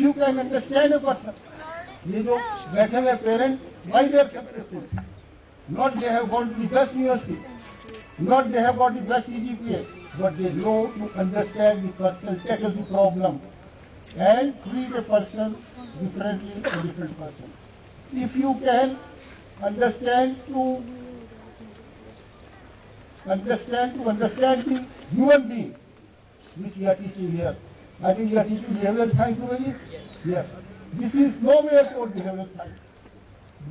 you can understand a person, ये जो बैठे हुए parent, why they are successful? Not they have got the best university, not they have got the best EGPA, but they know to understand the person, tackle the problem, and treat a person differently a different person. If you can understand the human being, which we are teaching here. I think we are teaching behavioral science already? Yes. This is nowhere taught behavioral science.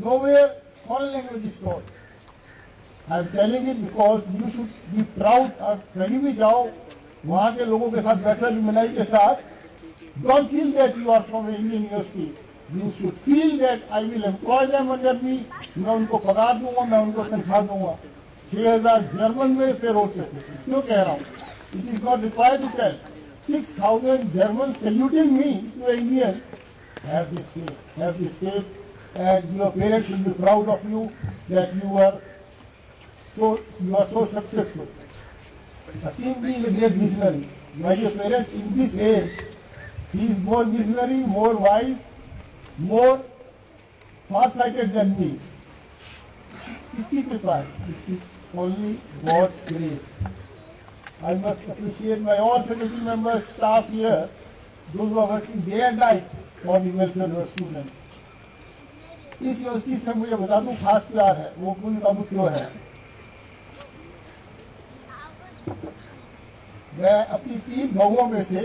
Nowhere foreign language is taught. I am telling it because you should be proud. कहीं भी जाओ वहाँ के लोगों के साथ बैठकर मिलाई के साथ, don't feel that you are from an Indian university. You should feel that I will employ them under me. मैं उनको पगार दूंगा, मैं उनको तनख्वाह दूंगा. 6,000 जर्मन मेरे पेरोल पे थे. क्यों कह रहा हूँ? It is not required to tell. 6,000 Germans saluting me to an Indian. Have this faith, and your parents will be proud of you that you are so successful. Assembly is a great visionary. My dear parents, in this age, he is more visionary, more wise, more far-sighted than me. इसकी कृपा है. This is only God's grace. I must appreciate my all faculty members, staff here, those who are working day and night for the welfare of students. इस university से मुझे बता दूं खास प्यार है, वो कोई काबू क्यों है. मैं अपनी 3 बहुओं में से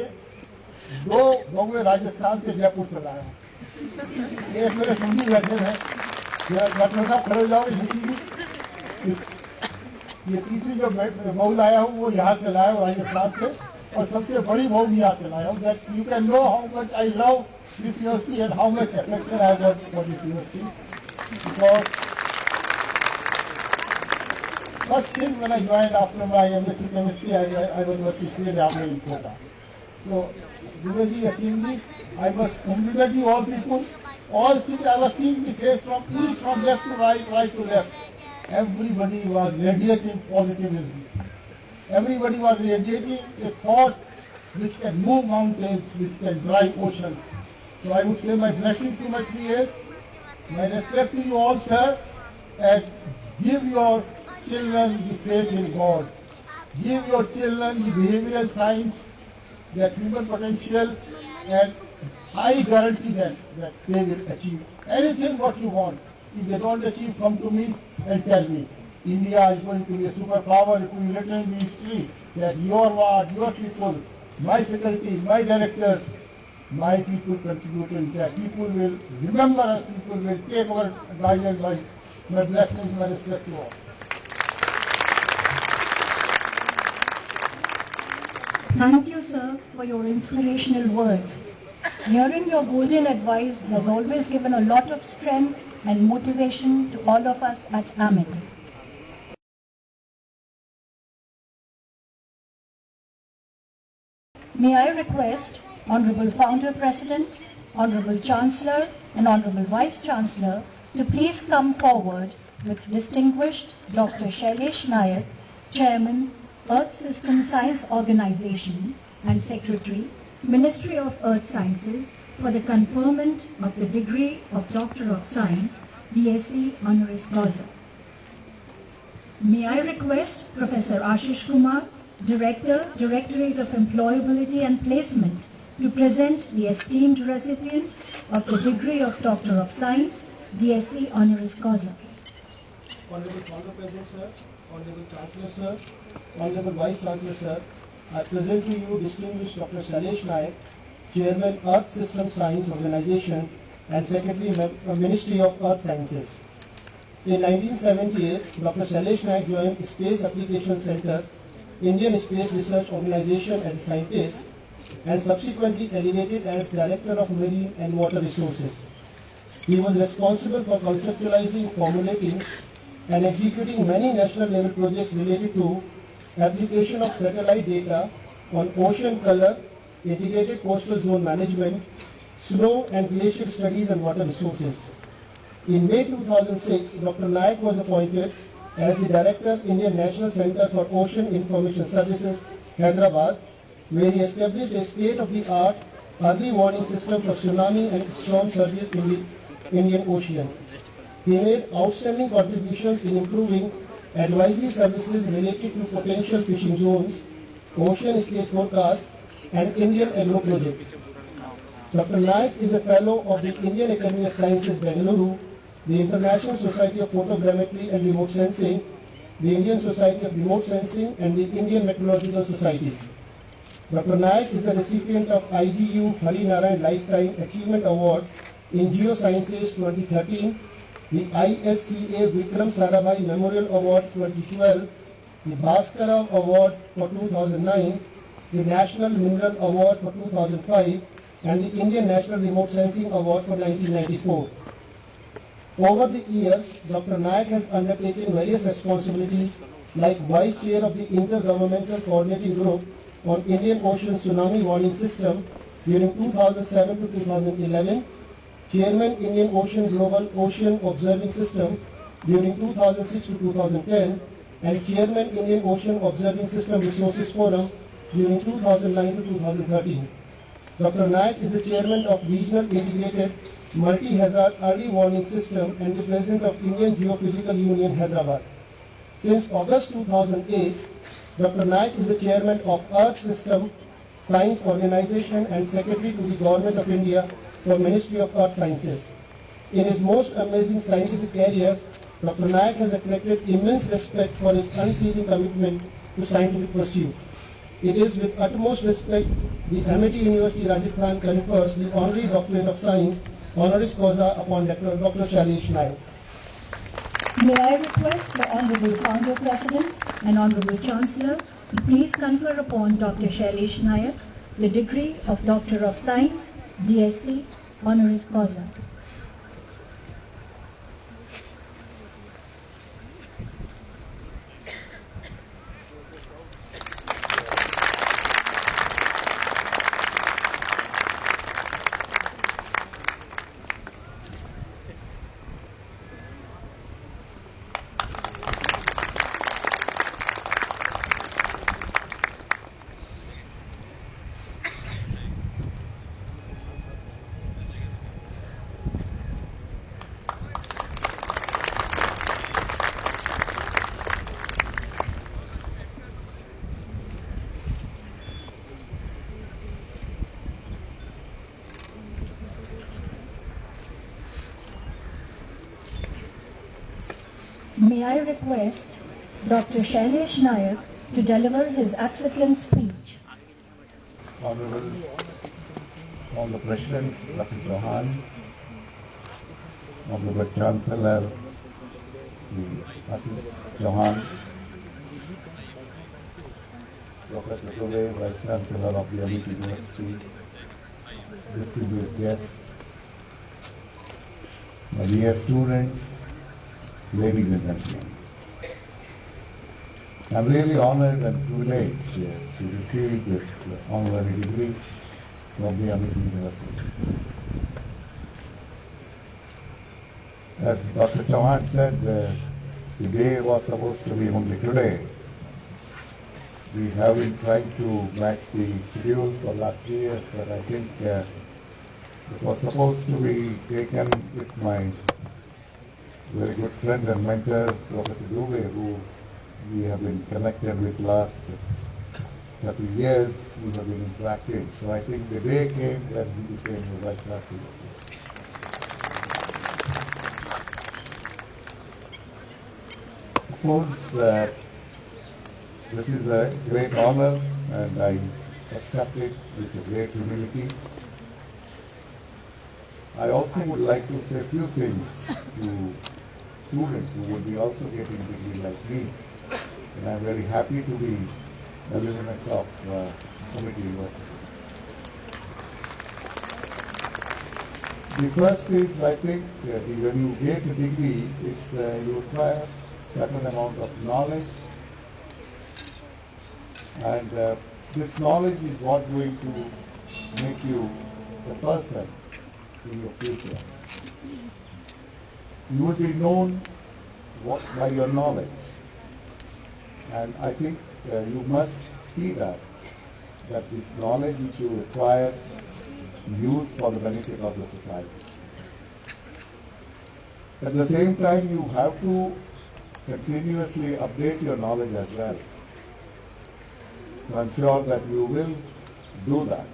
2 बहुएं राजस्थान से जयपुर से लाया हूँ. एक मेरे सुनी बैठे हैं, डॉक्टर साहब खड़े जाओ. ये तीसरी जो बहू लाया हूँ वो यहाँ से लाया हूँ राजस्थान से, और सबसे बड़ी बहू भी यहाँ से लाया हूँ. That you can know how much I love this university and how much affection I have got for this university. Because first thing when I joined after my MSc chemistry, I was working 3 hours in Kota. So, Guruji, Asimji, I was completely all people, all since I was seeing the face from left to right to left. Everybody was radiating positivism. Everybody was radiating a thought which can move mountains, which can dry oceans. So I would say my blessing to my 3 years, my respect to you all, sir, and give your children the faith in God. Give your children the behavioral science, that human potential, and I guarantee them that they will achieve anything what you want. If they don't achieve, come to me and tell me. India is going to be a superpower. It will be written in the history that your ward, your people, my faculty, my directors, my people contributed. That people will remember us, people will take our guidance. My blessings, my respect to all. Thank you, sir, for your inspirational words. Hearing your golden advice has always given a lot of strength and motivation to all of us at Amity. May I request Honorable Founder President, Honorable Chancellor and Honorable Vice Chancellor to please come forward with distinguished Dr. Shailesh Nayak, Chairman, Earth System Science Organization and Secretary, Ministry of Earth Sciences, for the conferment of the degree of Doctor of Science, DSc honoris causa. May I request Professor Ashish Kumar, Director, Directorate of Employability and Placement, to present the esteemed recipient of the degree of Doctor of Science, DSc honoris causa. Honorable Founder President, sir, Honorable Chancellor, sir, Honorable Vice Chancellor, sir, I present to you distinguished Dr. Shailesh Nayak, Chairman, Earth System Science Organization and Secretary, Ministry of Earth Sciences. In 1978, Dr. Shailesh Nayak joined Space Application Center, Indian Space Research Organization as a scientist, and subsequently elevated as Director of Marine and Water Resources. He was responsible for conceptualizing, formulating, and executing many national level projects related to application of satellite data on ocean color, integrated coastal zone management, snow and glacier studies and water resources. In May 2006, Dr. Nayak was appointed as the Director, Indian National Center for Ocean Information Services, Hyderabad, where he established a state-of-the-art early warning system for tsunami and storm surges in the Indian Ocean. He made outstanding contributions in improving advisory services related to potential fishing zones, ocean state forecast, and Indian agro project. Dr. Naik is a fellow of the Indian Academy of Sciences, Bengaluru, the International Society of Photogrammetry and Remote Sensing, the Indian Society of Remote Sensing, and the Indian Meteorological Society. Dr. Naik is the recipient of IGU Hari Narayan Lifetime Achievement Award in Geosciences 2013, the ISCA Vikram Sarabhai Memorial Award 2012, the Bhaskara Award for 2009, the National Mineral Award for 2005, and the Indian National Remote Sensing Award for 1994. Over the years, Dr. Naik has undertaken various responsibilities like Vice Chair of the Intergovernmental Coordinating Group on Indian Ocean Tsunami Warning System during 2007 to 2011, Chairman Indian Ocean Global Ocean Observing System during 2006 to 2010, and Chairman Indian Ocean Observing System Resources Forum during 2009 to 2013. Dr. Naik is the Chairman of Regional Integrated Multi-Hazard Early Warning System and the President of Indian Geophysical Union, Hyderabad. Since August 2008, Dr. Naik is the Chairman of Earth System Science Organization and Secretary to the Government of India for Ministry of Earth Sciences. In his most amazing scientific career, Dr. Naik has attracted immense respect for his unceasing commitment to scientific pursuit. It is with utmost respect the Amity University, Rajasthan confers the Honorary Doctorate of Science, honoris causa upon Dr. Shailesh Naik. May I request the Honorable Founder President and Honorable Chancellor to please confer upon Dr. Shailesh Naik the degree of Doctor of Science, DSc, honoris causa. May I request Dr. Shailesh Naik to deliver his acceptance speech. Honorable President Dr. Chauhan, Honorable Chancellor Dr. Chauhan, Professor Dove, Vice Chancellor of the Amity University, distinguished guests, my dear students, ladies and gentlemen. I am really honored and privileged to receive this honorary degree from the Amity University. As Dr. Chauhan said, the day was supposed to be only today. We have been trying to match the schedule for last 3 years, but I think it was supposed to be taken with my very good friend and mentor, Professor Dove, who we have been connected with last 30 years. We have been interacting. So I think the day came when he became the Vice Chancellor. Of course, this is a great honor and I accept it with a great humility. I also would like to say a few things to students who would be also getting a degree like me. And I'm very happy to be alumnus of Amity University. The first is, I think, when you get a degree, it's you require certain amount of knowledge, and this knowledge is what going to make you the person in your future. You will be known by your knowledge. And I think you must see that this knowledge which you acquire used for the benefit of the society. At the same time, you have to continuously update your knowledge as well. So I'm sure that you will do that.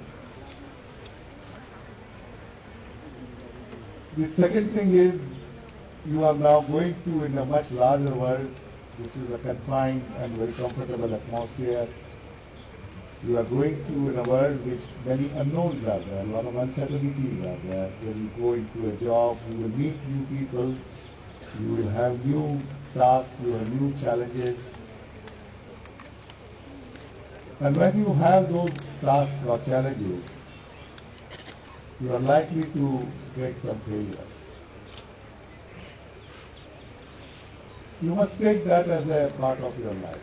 The second thing is, you are now going to in a much larger world. This is a confined and very comfortable atmosphere. You are going to in a world which many unknowns are there, a lot of uncertainties are there. When you go into a job, you will meet new people, you will have new tasks, you will have new challenges. And when you have those tasks or challenges, you are likely to get some failures. You must take that as a part of your life.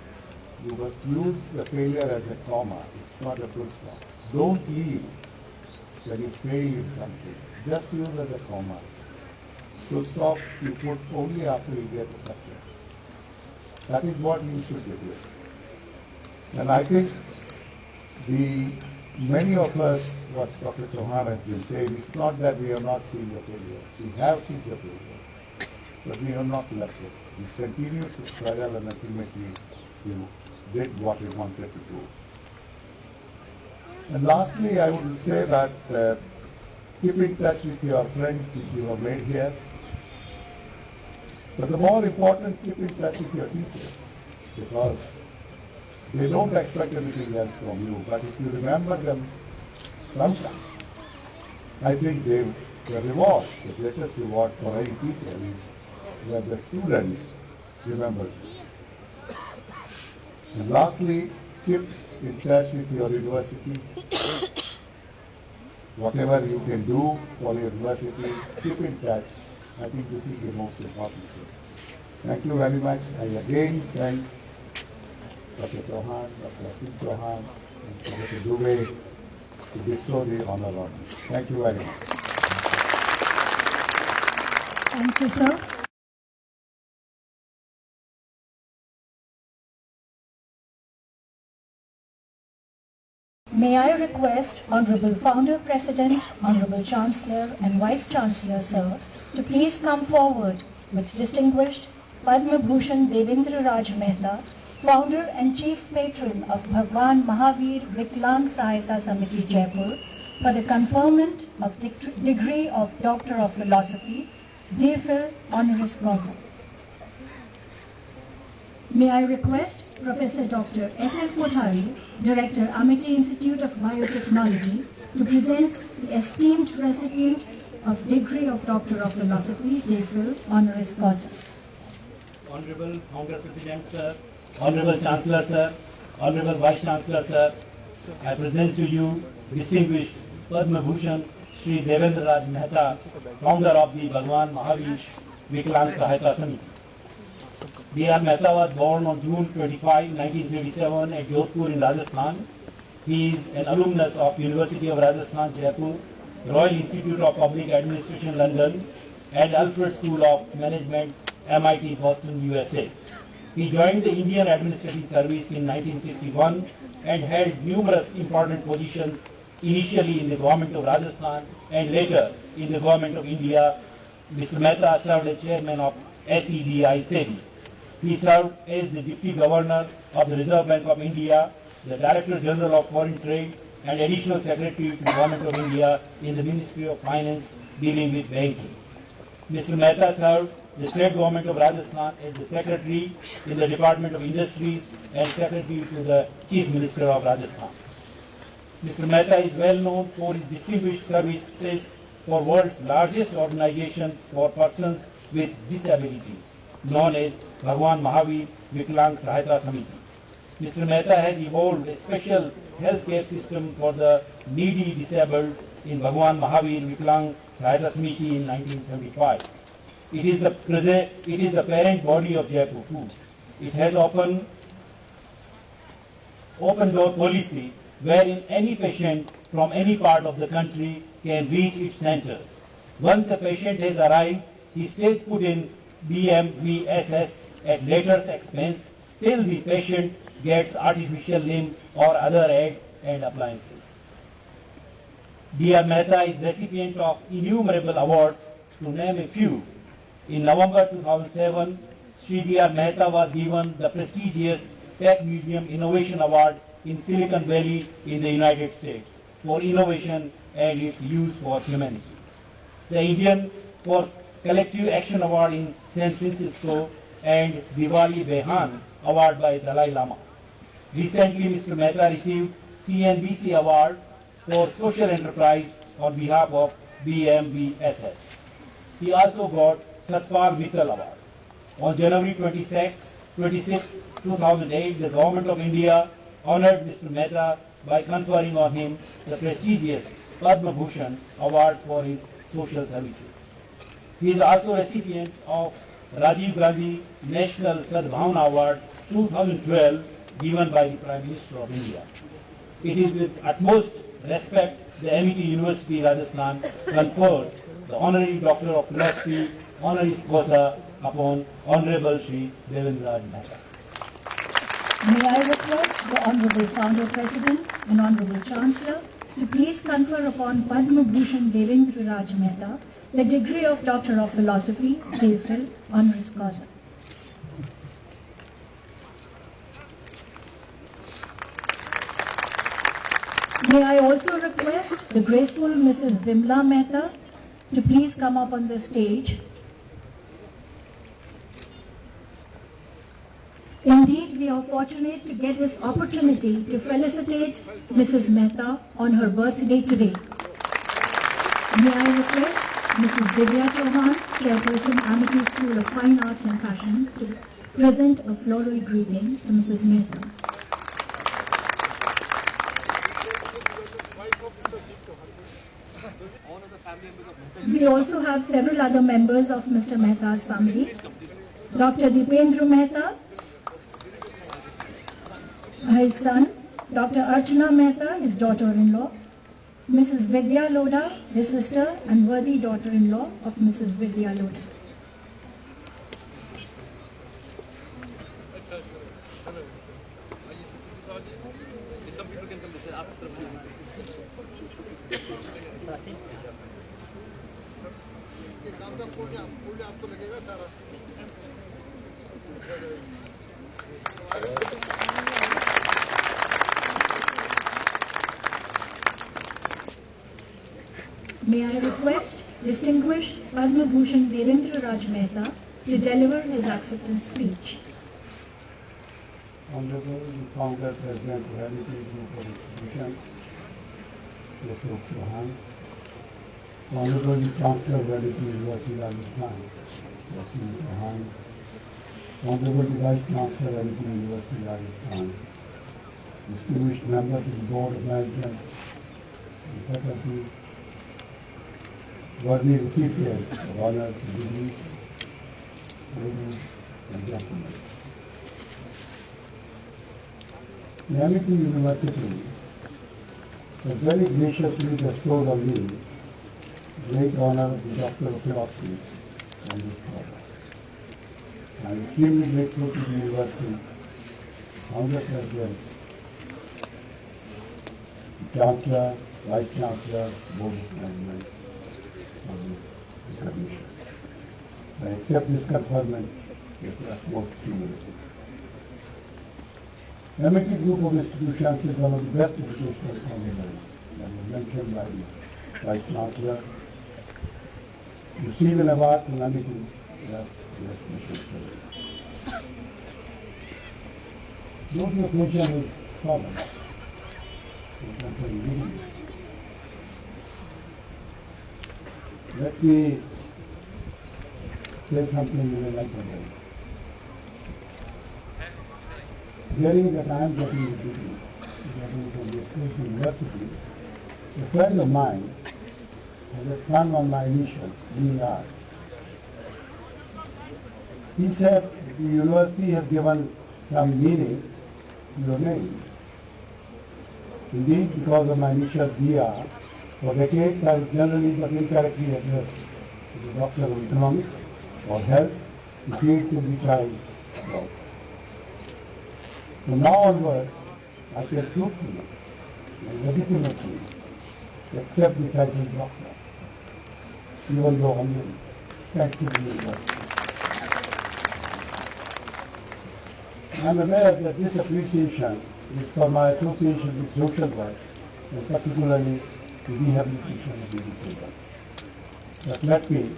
You must use the failure as a comma. It's not a full stop. Don't leave when you fail in something. Just use as a comma. Full stop you put only after you get success. That is what you should be doing. And I think many of us, what Dr. Chauhan has been saying, it's not that we have not seen the failures. We have seen the failures, but we have not left it. We continued to struggle and ultimately you did what you wanted to do. And lastly, I would say that keep in touch with your friends which you have made here. But the more important, keep in touch with your teachers, because they don't expect anything else from you. But if you remember them sometime, I think the reward, the greatest reward for any teacher is when the student remembers you. And lastly, keep in touch with your university. Whatever you can do for your university, keep in touch. I think this is the most important thing. Thank you very much. I again thank Dr. Chauhan, Dr. Asim Chauhan, and Professor Dubey to bestow the honor on me. Thank you very much. Thank you, sir. May I request Honorable Founder President, Honorable Chancellor and Vice Chancellor, sir, to please come forward with distinguished Padma Bhushan Devendra Raj Mehta, Founder and Chief Patron of Bhagwan Mahavir Viklang Sahayata Samiti, Jaipur, for the conferment of degree of Doctor of Philosophy, DPhil honoris causa. May I request Professor Dr. S.L. Kothari, Director, Amity Institute of Biotechnology, to present the esteemed recipient of degree of Doctor of Philosophy, DPhil honoris causa. Honorable Founder President, sir, Honorable Chancellor, sir, Honorable Vice Chancellor, sir, I present to you distinguished Padma Bhushan Shri Devendra Raj Mehta, founder of the Bhagwan Mahavir Viklang Sahayata Samiti. D.R. Mehta was born on June 25, 1937 at Jaipur in Rajasthan. He is an alumnus of University of Rajasthan, Jaipur, Royal Institute of Public Administration, London, and Alfred School of Management, Amity, Boston, USA. He joined the Indian Administrative Service in 1961 and held numerous important positions, initially in the government of Rajasthan and later in the government of India. Mr. Mehta served as chairman of SEBI. He served as the Deputy Governor of the Reserve Bank of India, the Director General of Foreign Trade, and Additional Secretary to the Government of India in the Ministry of Finance dealing with banking. Mr. Mehta served the State Government of Rajasthan as the Secretary in the Department of Industries and Secretary to the Chief Minister of Rajasthan. Mr. Mehta is well known for his distinguished services for world's largest organizations for persons with disabilities, known as Bhagwan Mahavir Viklang Sahayata Samiti. Mr. Mehta has evolved a special healthcare system for the needy disabled in Bhagwan Mahavir Viklang Sahayata Samiti in 1975. It is the parent body of Jaipur Food. It has open door policy wherein any patient from any part of the country can reach its centers. Once a patient has arrived, he stays put in BMVSS at later's expense till the patient gets artificial limb or other aids and appliances. Dr. Mehta is recipient of innumerable awards, to name a few. In November 2007, Sri Dr. Mehta was given the prestigious Tech Museum Innovation Award in Silicon Valley in the United States for innovation and its use for humanity. The Indian for Collective Action Award in San Francisco and Diwali Behan Award by Dalai Lama. Recently, Mr. Mehta received CNBC Award for Social Enterprise on behalf of BMBSS. He also got Satpal Mittal Award. On January 26, 2008, the Government of India honored Mr. Mehta by conferring on him the prestigious Padma Bhushan Award for his social services. He is also recipient of Rajiv Gandhi National Sadbhavana Award 2012 given by the Prime Minister of India. It is with utmost respect the Amity University, Rajasthan confers the Honorary Doctor of Philosophy honoris causa upon Honorable Shri Devendra Mehta. May I request the Honorable Founder President and Honorable Chancellor to please confer upon Padma Bhushan Devendra Raj Mehta the degree of Doctor of Philosophy, JPhil, honoris causa. May I also request the graceful Mrs. Vimla Mehta to please come up on the stage. Indeed, we are fortunate to get this opportunity to felicitate Mrs. Mehta on her birthday today. May I request Mrs. Divya Chauhan, Chairperson, Amity School of Fine Arts and Fashion, to present a floral greeting to Mrs. Mehta. We also have several other members of Mr. Mehta's family. Dr. Dipendra Mehta, his son, Dr. Archana Mehta, his daughter-in-law, Mrs. Vidya Loda, his sister and worthy daughter-in-law of Mrs. Vidya Loda. May I request distinguished Padma Bhushan Devendra Raj Mehta to deliver his acceptance speech. Honorable Founder President of Amity Group of Institutions, Dr. Chauhan, Honorable Chancellor of Amity University, Rajasthan, Dr. Chauhan, Honorable Vice Chancellor of Amity University, Rajasthan, distinguished members of the Board of Management and faculty, worthy recipients of honors and degrees, ladies and gentlemen. The Amity University has very graciously bestowed on me the great honor of the Doctor of Philosophy on this scholar. I am extremely grateful to the University, Founder President, the Chancellor, Vice Chancellor, Board of Management for this recognition. I accept this conferment with utmost humility. Amity Group of Institutions is one of the best educational foundations, as was mentioned by the Vice Chancellor. Receive an award from Amity, yes, special service. Though the occasion is solemn, let me say something in a lighter way. During the time getting the degree, getting from the State University, a friend of mine had a pun on my initials, DR. He said the university has given some meaning to your name. Indeed, because of my initials DR, for decades I was generally but incorrectly addressed as a doctor of economics or health, the fields in which I work. From now onwards, I can truthfully and legitimately accept the title doctor, even though only practically university. I am aware that this appreciation is for my association with social work, and particularly the rehabilitation of the disabled. But let me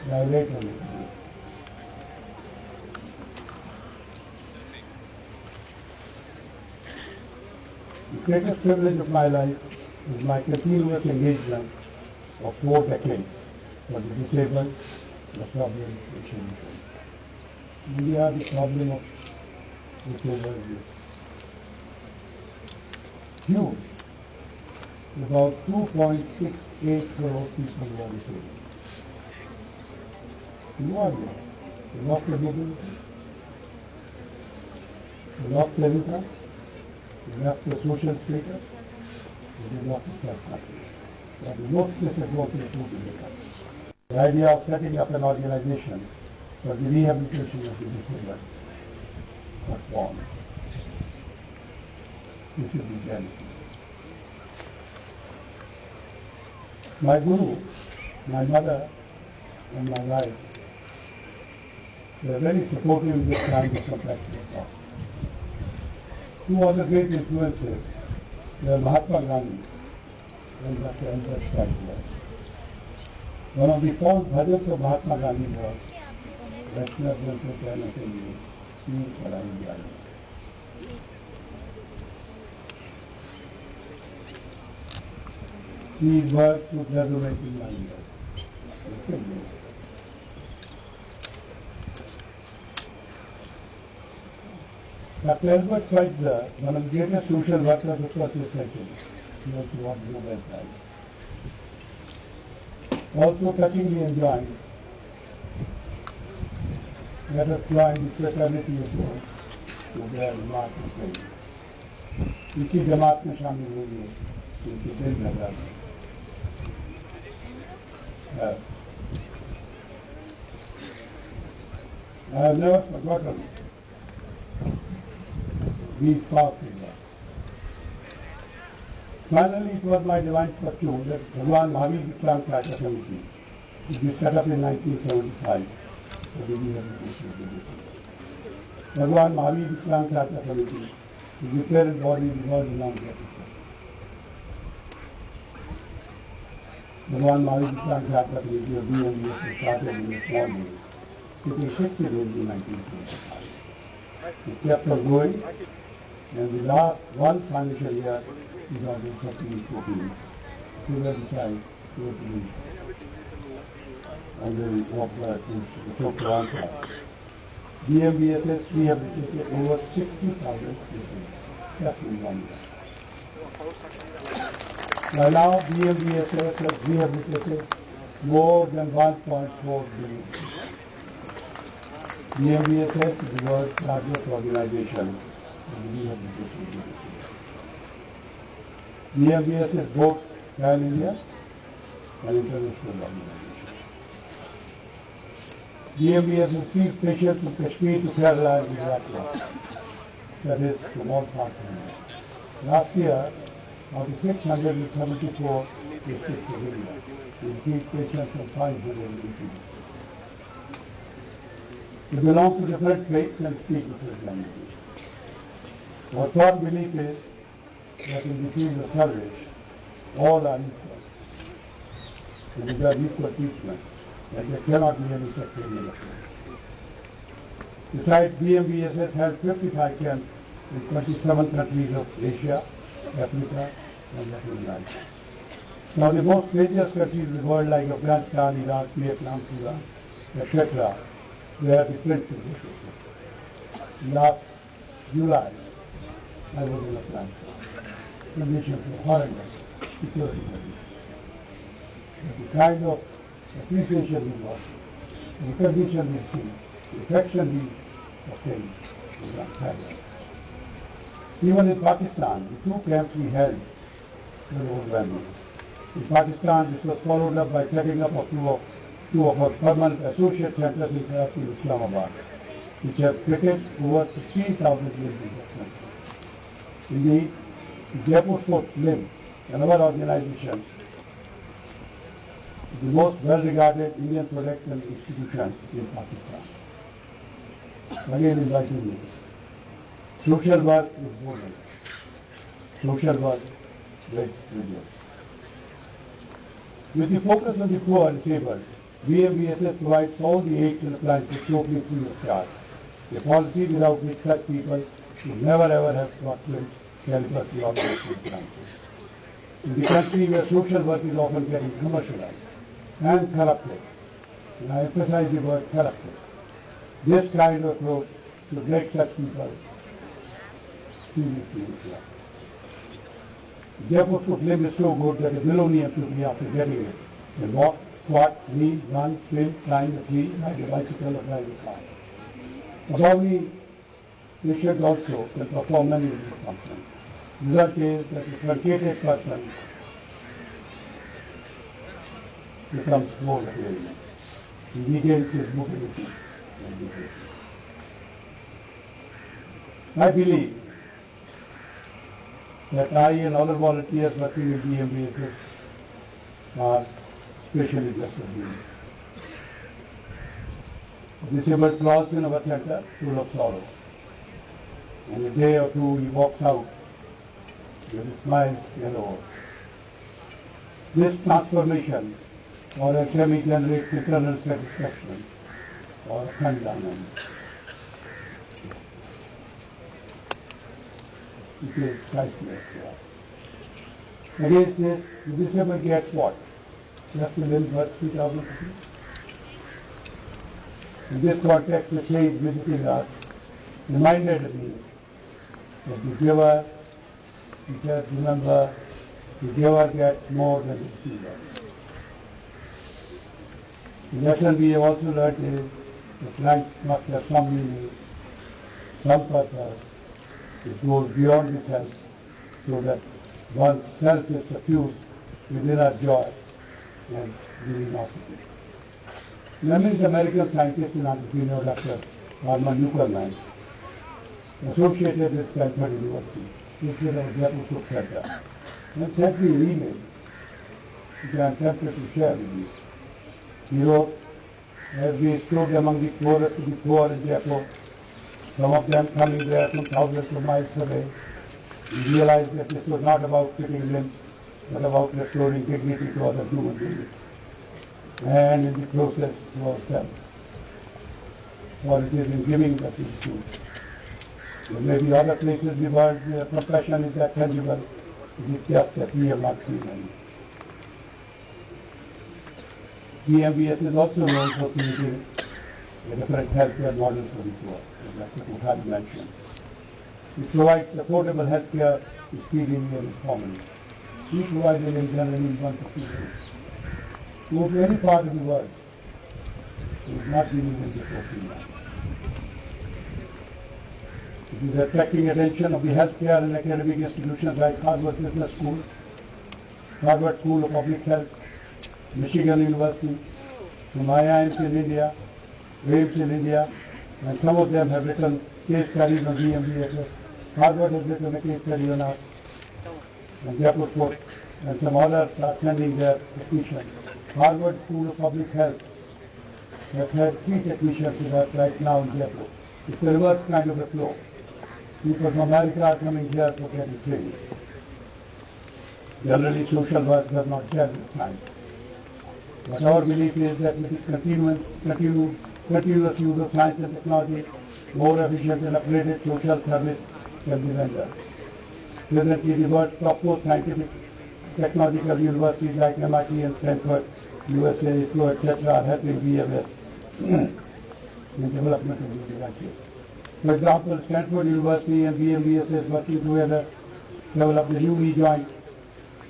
dilate a little bit. The greatest privilege of my life is my continuous engagement of 4 decades for the disabled, the problem of children. India, the problem of disabled is huge. About 2.68 crore people who are disabled. You are there. You lost your mobility. You lost your income. You lost your social status. You lost your self-confidence. That is most disadvantaged group in the country. The idea of setting up an organization for the rehabilitation of the disabled was born. This is the genesis. My guru, my mother, and my wife were very supportive in this kind of compassionate thought. 2 other great influences were Mahatma Gandhi and Dr. Albert Schweitzer. One of the fond bhajans of Mahatma Gandhi was Vaishnav Janto Chana Ke Liye Peen Padai Jai. These words would resonate in my ears. Dr. Albert Schweitzer, one of the greatest social workers of 20th century, he also won the Nobel Prize. Also touchingly enjoined, let us join the fraternity of those who bear the mark of faith. इसी जमात में शामिल होइए, इनके दिल लगा I have never forgotten these powerful words. Finally, it was my divine fortune that Bhagwan Mahavir Vikram Karya Samiti, which we set up in 1975 for the rehabilitation of the disabled. Bhagwan Mahavir Vikram Karya Samiti is the parent body of the world-renowned Jaipur. Bhagwan Mahavir Vikram Karya Samiti of BMBS started in a small way. It existed in 1975. It kept on going, and the last one financial year, 2013-14, children child totally under the Chokra answer. BMBSS rehabilitated over 60,000 patients just in 1 year. By now, BMBSS has rehabilitated more than 1.4 billion. BMBSS is the world's largest organization in the rehabilitation of the disabled. BMBS is both pan-India and international organization. BMBS has seen patients from Kashmir to Kerala and Gujarat. That is from all parts of India. Last year, out of 674 districts of India, we received patients from 580 districts. They belong to different faiths and speak different languages. Our thought belief is that in the field of service, all are equal. And deserve equal treatment, and there cannot be any sectarian approach. Besides, BMBSS held 55 camps in 27 countries of Asia, Africa, and Latin America. Some of the most dangerous countries in the world like Afghanistan, Iraq, Vietnam, Sudan, etc., where the prince is. Last July, I was in Afghanistan. Conditions were horrendous, security conditions. But the kind of appreciation we got, the recognition we see, the affection we obtained was unparalleled. Even in Pakistan, the 2 camps we held were overwhelming. In Pakistan, this was followed up by setting up of two of our permanent associate centers in Karachi and Islamabad, which have fitted over 3,000 limbs in that country. Indeed, the Jaipur Fort limb and our organization the most well-regarded Indian production institution in Pakistan. Again, inviting you. Social work is boring. Social work is rigorous. With the focus on the poor and disabled, BMBSS provides all the aids and appliances totally free of charge. A policy without which such people would never ever have got to calipers the organization appliances. In the country where social work is often getting commercialized and corrupted, and I emphasize the word corrupted, this kind of approach should make such people seriously reflect. Jaipur put limb is so good that a Billonian people after getting it can walk, squat, kneel, run, swim, climb a tree, ride a bicycle or drive a car. Above me, patients also can perform many of these functions. The result is that a truncated person becomes more appealing. He regains his mobility and dignity. I believe that I and other volunteers working in BMBSS are specially blessed beings. Disabled crawls in our center full of sorrow. And a day or two he walks out with his smiles yellow. This transformation or alchemy generates internal satisfaction or khandanam. It is priceless to us. Against this, the disabled gets what? Just a limb worth 3,000 rupees. In this context, the sage visiting us reminded me that the giver, he said, remember, the giver gets more than the receiver. The lesson we have also learned is that life must have some meaning, some purpose. It goes beyond the self, so that one's self is suffused with inner joy and luminosity. Remembering the American scientist and entrepreneur Dr. Armand Newperman, associated with Stanford University, visited our Jaipur Center, and sent me an email, which I am tempted to share with you. He wrote, as we stood among the poorest of the poor in Jaipur, some of them coming there from thousands of miles away, we realized that this was not about fitting limbs, but about restoring dignity to other human beings, and in the process to ourselves. For it is in giving that we choose. There may be other places the world compassion is that tangible, it is just that we have not seen any. BMBS is also known for creating a different healthcare model for the poor, as Dr. Kuthari mentioned. It provides affordable healthcare speedily and informally. We provide it in generally in 1 to 2 days. Go to any part of the world, it is not dealing with before 3 months. It is attracting attention of the healthcare and academic institutions like Harvard Business School, Harvard School of Public Health, Michigan University, from IIMs in India, AIMS in India, and some of them have written case studies on BMBSS. Harvard has written a case study on us, and Jaipur Port, and some others are sending their petition. Harvard School of Public Health has had 3 technicians with us right now in Jaipur. It's a reverse kind of a flow. People from America are coming here for getting training. Generally, social work does not share with science. But our belief is that with the continuous use of science and technology, more efficient and upgraded social service can be rendered. Presently, the world's topmost scientific technological universities like Amity and Stanford, USA, ISRO, etc. are helping BMS in development of new devices. For example, Stanford University and BMBSS working together developed a new knee joint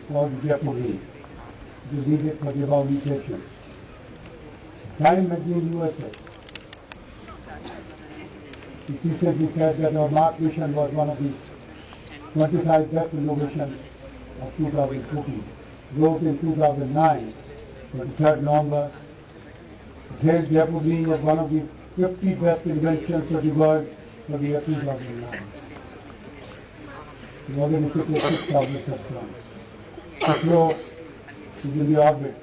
called Jaipur knee. It is needed for the above knee patients. Time magazine USA. It recently said that our Mars mission was one of the 25 best innovations of 2014. Wrote in 2009, 23rd November, it hailed Jaipur being as one of the 50 best inventions of the world for the year 2009. It already took 6,000 such runs. So, is in the orbit